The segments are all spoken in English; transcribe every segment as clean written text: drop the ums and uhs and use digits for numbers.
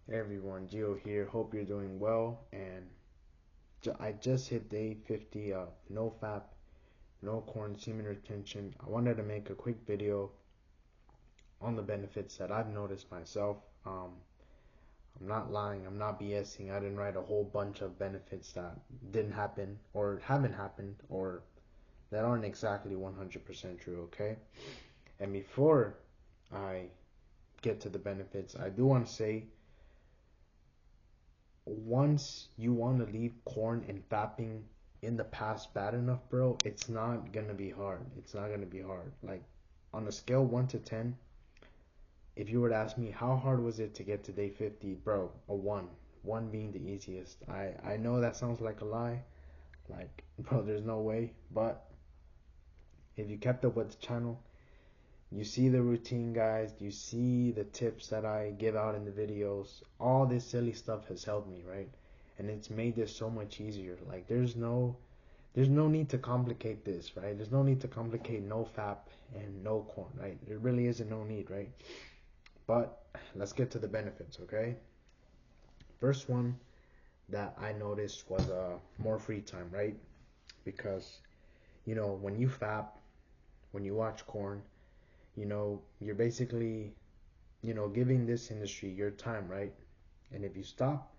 Hey everyone, Gio here. Hope you're doing well. And I just hit day 50 of NoFap, no corn semen retention. I wanted to make a quick video on the benefits that I've noticed myself. Um, I'm not lying, I'm not BSing. I didn't write a whole bunch of benefits that didn't happen or haven't happened or that aren't exactly 100% true, okay? And before I get to the benefits, I do want to say once you want to leave corn and fapping in the past bad enough, bro, it's not gonna be hard. It's not gonna be hard. Like on a scale 1 to 10, if you were to ask me how hard was it to get to day 50, bro, a 1. 1 being the easiest. I know that sounds like a lie. Like, bro, there's no way. But if you kept up with the channel, you see the routine, guys. You see the tips that I give out in the videos. All this silly stuff has helped me, right? And it's made this so much easier. Like there's no need to complicate this, right? There's no need to complicate no fap and no corn, right? There really isn't no need, right? But let's get to the benefits, okay? First one that I noticed was more free time, right? Because when you fap, when you watch corn, you're basically giving this industry your time, right? And if you stop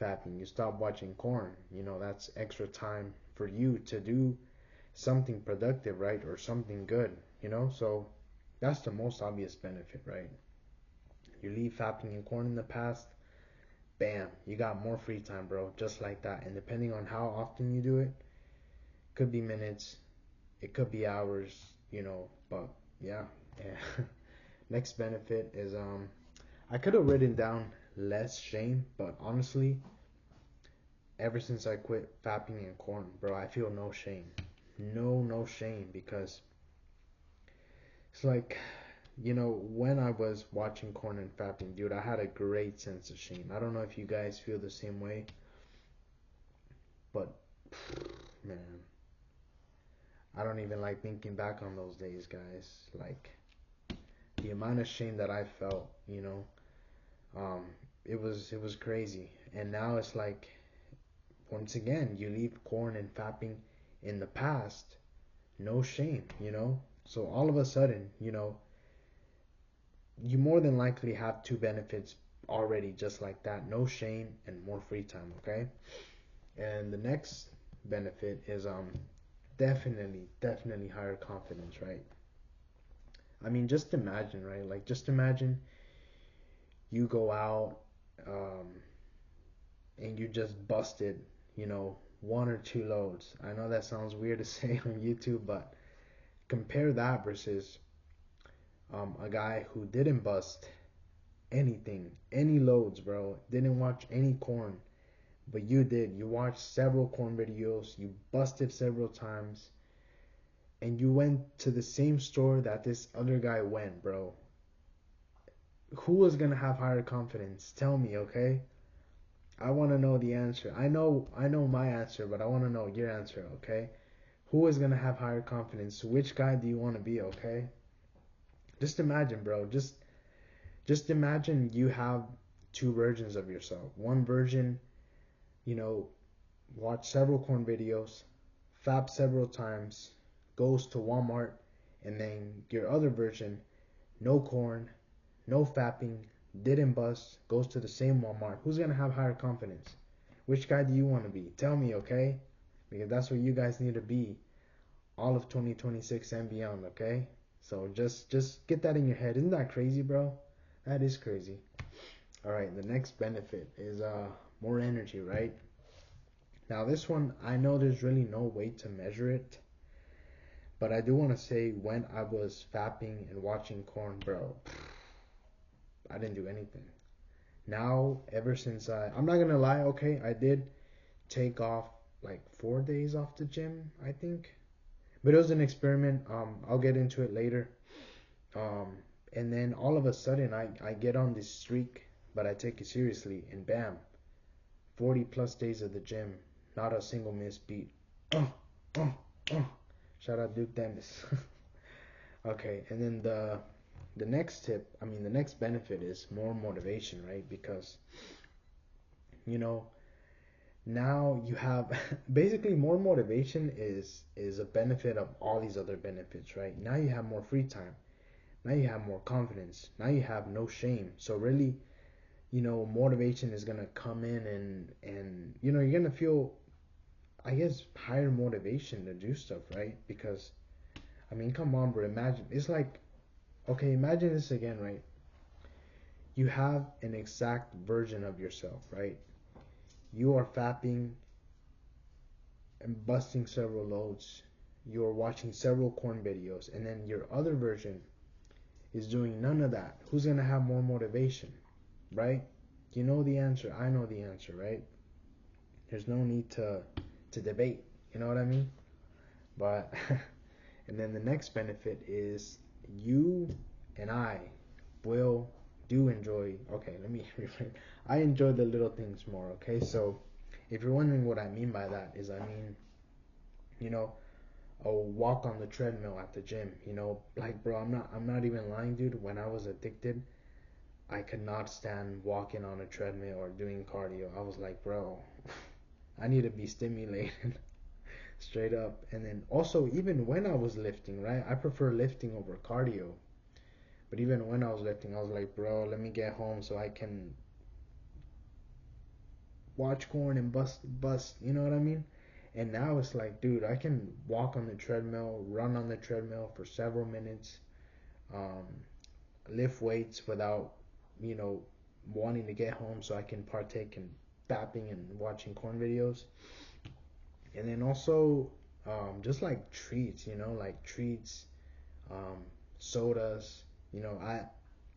fapping, you stop watching corn, that's extra time for you to do something productive, right? Or something good. So that's the most obvious benefit, right? You leave fapping and corn in the past, bam, you got more free time, bro. Just like that. And depending on how often you do it, could be minutes, it could be hours, but yeah. Yeah. Next benefit is I could have written down less shame, but honestly, ever since I quit fapping and corn, bro, I feel no shame. No shame because it's like, when I was watching corn and fapping, dude, I had a great sense of shame. I don't know if you guys feel the same way, but man, I don't even like thinking back on those days, guys. Like the amount of shame that I felt, um, it was crazy. And now it's like once again, you leave corn and fapping in the past, no shame. So all of a sudden, you more than likely have two benefits already just like that, no shame and more free time, okay? And the next benefit is definitely higher confidence, right? I mean, just imagine, right? Like just imagine you go out um and you just busted, one or two loads. I know that sounds weird to say on YouTube, but compare that versus a guy who didn't bust anything, any loads, bro. Didn't watch any corn, but you did. You watched several corn videos, you busted several times, and you went to the same store that this other guy went, bro. Who was gonna have higher confidence? Tell me, okay? I want to know the answer. I know my answer, but I want to know your answer, okay? Who is gonna have higher confidence? Which guy do you want to be, okay? Just imagine, bro. Just imagine you have two versions of yourself. One version, you know, watch several corn videos, fap several times, goes to Walmart, and then your other version, no corn, no fapping, didn't bust, goes to the same Walmart. Who's gonna have higher confidence? Which guy do you want to be? Tell me, okay? Because that's what you guys need to be all of 2026 and beyond, okay? So just get that in your head. Isn't that crazy, bro? That is crazy. All right, the next benefit is more energy, right? Now this one, I know there's really no way to measure it, but I do want to say when I was fapping and watching corn, bro, I didn't do anything. Now, ever since I'm not gonna lie, okay, I did take off like 4 days off the gym, I think, but it was an experiment. I'll get into it later. Um, and then all of a sudden, I get on this streak, but I take it seriously, and bam, 40 plus days of the gym, not a single missed beat. Uh, uh, uh. Shout out Duke Dennis. Okay, and then the next tip, I mean, the next benefit is more motivation, right? Because, you know, now you have basically more motivation is a benefit of all these other benefits, right? Now you have more free time. Now you have more confidence. Now you have no shame. So really, motivation is gonna come in and you're gonna feel, I guess, higher motivation to do stuff, right? Because I mean, come on, bro. Imagine it's like, okay, imagine this again, right? You have an exact version of yourself, right? You are fapping and busting several loads. You are watching several corn videos, and then your other version is doing none of that. Who's gonna have more motivation, right? You know the answer. I know the answer, right? There's no need to debate. You know what I mean? But and then the next benefit is you and I will do enjoy. Okay, let me reframe. I enjoy the little things more. Okay, so if you're wondering what I mean by that is, I mean, you know, a walk on the treadmill at the gym. Like, bro, I'm not even lying, dude. When I was addicted, I could not stand walking on a treadmill or doing cardio. I was like, bro, I need to be stimulated. Straight up. And then also, even when I was lifting, right? I prefer lifting over cardio. But even when I was lifting, I was like, bro, let me get home so I can watch corn and bust. You know what I mean? And now it's like, dude, I can walk on the treadmill, run on the treadmill for several minutes, um, lift weights without, you know, wanting to get home so I can partake in fapping and watching corn videos. And then also, just like treats, like treats, um, sodas.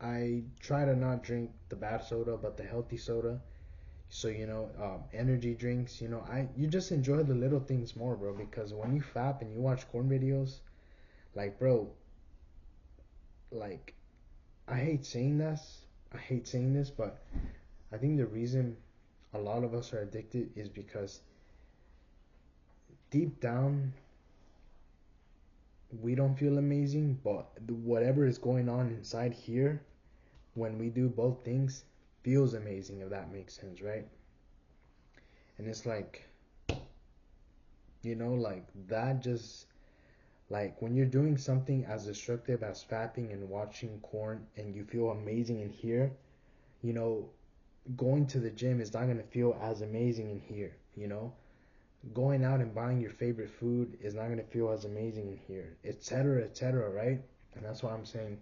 I try to not drink the bad soda, but the healthy soda. So energy drinks. You just enjoy the little things more, bro. Because when you fap and you watch corn videos, like, bro, like, I hate saying this. I hate saying this, but I think the reason a lot of us are addicted is because deep down we don't feel amazing, but whatever is going on inside here when we do both things feels amazing, if that makes sense, right? And it's like, like that just, like, when you're doing something as destructive as fapping and watching corn and you feel amazing in here, you know, going to the gym is not going to feel as amazing in here. Going out and buying your favorite food is not going to feel as amazing in here, etc., etc., right? And that's why I'm saying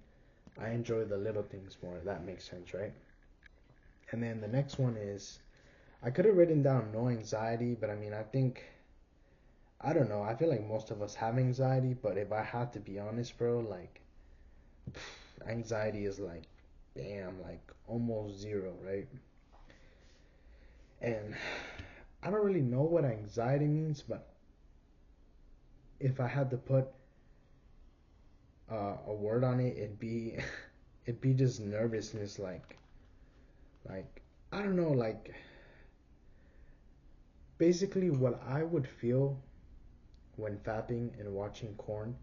I enjoy the little things more, if that makes sense, right? And then the next one is, I could have written down no anxiety, but I mean, I don't know. I feel like most of us have anxiety, but if I had to be honest, bro, like, anxiety is like, damn, like almost zero, right? And I don't really know what anxiety means, but if I had to put a word on it, it'd be it'd be just nervousness, like I don't know, like basically what I would feel when fapping and watching corn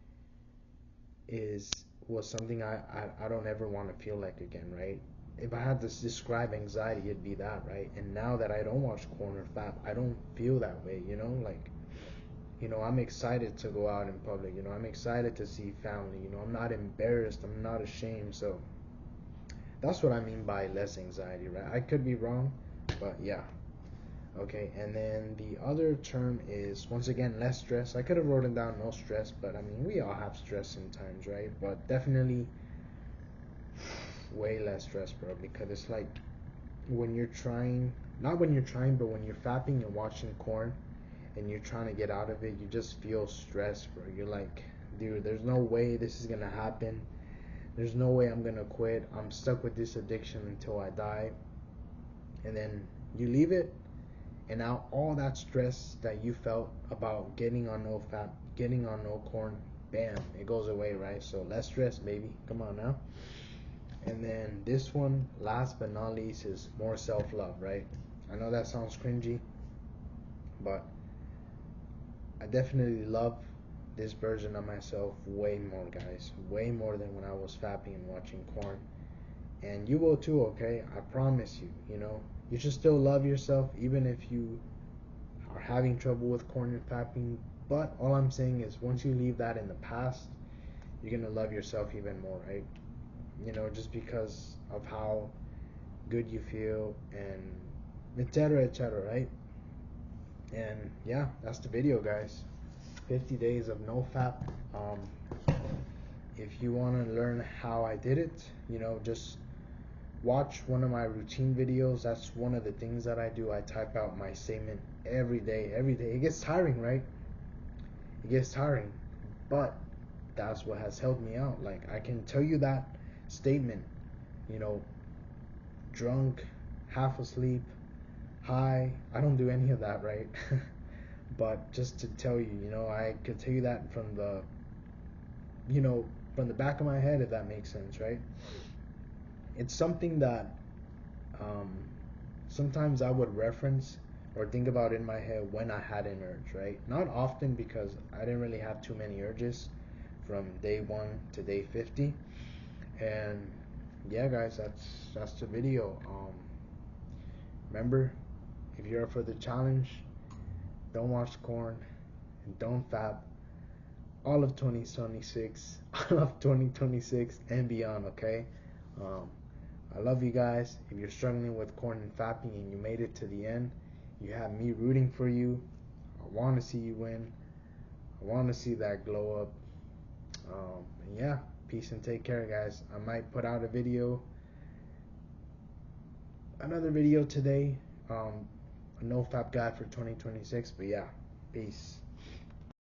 is was something I don't ever want to feel like again, right? If I had to describe anxiety, it'd be that, right? And now that I don't watch corn or fap, I don't feel that way, like, I'm excited to go out in public, I'm excited to see family, I'm not embarrassed, I'm not ashamed. So that's what I mean by less anxiety, right? I could be wrong, but yeah. Okay, and then the other term is, once again, less stress. I could have written down no stress, but I mean, we all have stress sometimes, right? But definitely way less stress, bro, because it's like when you're trying, not when you're trying, but when you're fapping and watching corn and you're trying to get out of it, you just feel stressed, bro. You're like, dude, there's no way this is gonna happen. There's no way I'm gonna quit. I'm stuck with this addiction until I die. And then you leave it, and now all that stress that you felt about getting on NoFap, getting on no corn, bam, it goes away, right? So less stress, baby. Come on now. And then this one, last but not least, is more self-love, right? I know that sounds cringy, but I definitely love this version of myself way more, guys. Way more than when I was fapping and watching corn. And you will too, okay? I promise you, you know. You should still love yourself even if you are having trouble with corn and fapping. But all I'm saying is once you leave that in the past, you're gonna love yourself even more, right? You know, just because of how good you feel and etc., right? And yeah, that's the video, guys. 50 days of NoFap. If you want to learn how I did it, you know, just watch one of my routine videos. That's one of the things that I do. I type out my statement every day, every day. It gets tiring, right? It gets tiring, but that's what has helped me out. Like, I can tell you that statement, you know, drunk, half asleep, high. I don't do any of that, right? But just to tell you, you know, I could tell you that from the, you know, from the back of my head, if that makes sense, right? It's something that um, sometimes I would reference or think about in my head when I had an urge, right? Not often because I didn't really have too many urges from day 1 to day 50. And yeah, guys, that's the video. Remember, if you're up for the challenge, don't watch corn and don't fap all of 2026, all of 2026 and beyond, okay? Um, I love you guys. If you're struggling with corn and fapping and you made it to the end, you have me rooting for you. I want to see you win. I want to see that glow up. And yeah, peace and take care, guys. I might put out another video today. A NoFap guide for 2026. But yeah, peace.